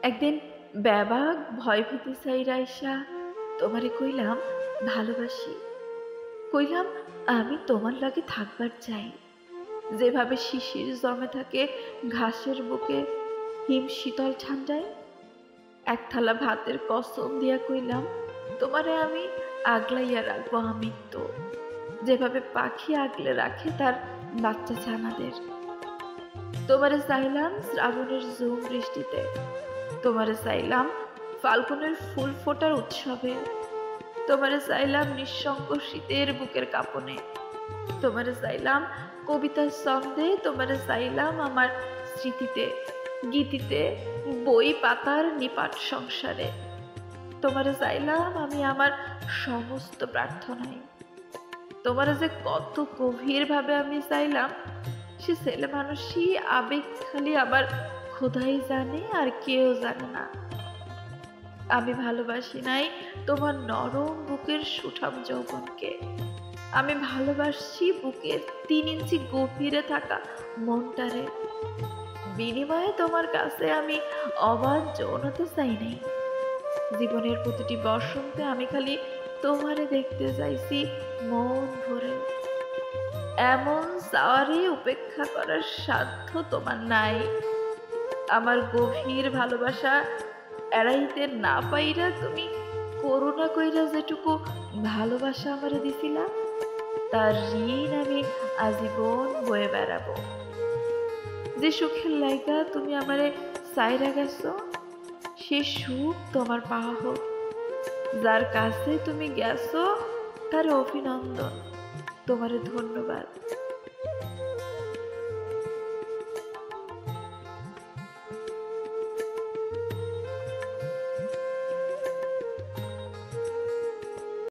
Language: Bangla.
একদিন ব্যাবাক ভয় ভীতি চাইরা আইসা তোমারে কইলাম ভালোবাসি, কইলাম আমি তোমার লাগে থাকবার চাই। যেভাবে শিশির জমে থাকে ঘাসের বুকে হিম শীতল ঠান্ডায়, এক থালা ভাতের কসম দিয়া কইলাম তোমারে আমি আগলাইয়া রাখবো আমৃত্যু, যেভাবে পাখি আগলে রাখে তার বাচ্চা ছানাদের। তোমারে চাইলাম শ্রাবণের ঝুম বৃষ্টিতে, তোমারে চাইলাম ফাল্গুনের ফুল ফোটার উৎসবে, তোমারে চাইলাম নিঃসঙ্গ শীতের বুকের কাঁপনে, তোমারে চাইলাম কবিতার ছন্দে, তোমারে চাইলাম আমার স্মৃতিতে গীতিতে বই পাতার নিপাট সংসারে, তোমারে চাইলাম আমি আমার সমস্ত প্রার্থনায়। তোমারে যে কত গভীর ভাবে আমি চাইলাম সে ছেলে মানুষই আবেগ খালি আবার খোদাই জানে আর কেউ জানে না। আমি ভালোবাসি নাই তোমার নরম বুকের সুঠাম যৌবনকে, আমি ভালোবাসছি বুকের 3 ইঞ্চি গভীরে থাকা মনটারে। বিনিময়ে তোমার কাছে আমি অবাধ যৌনতা চাই নাই। জীবনের প্রতিটি বসন্তে আমি খালি তোমারে দেখতে চাইছি মন ভরে। এমন চাওয়ারে উপেক্ষা করার সাধ্য তোমার নাই। আমার গভীর ভালোবাসা এড়াইতে না পাইরা তুমি করুণা কইরা যেটুকু ভালোবাসা আমারে দিছিলা তার ঋণ আমি আজীবন বয়ে বেড়াবো। যে সুখের লাইগা তুমি আমারে চাইরা গেছো সে সুখ তোমার পাওয়া হোক। যার কাছে তুমি গেছো তার অভিনন্দন, তোমারে ধন্যবাদ।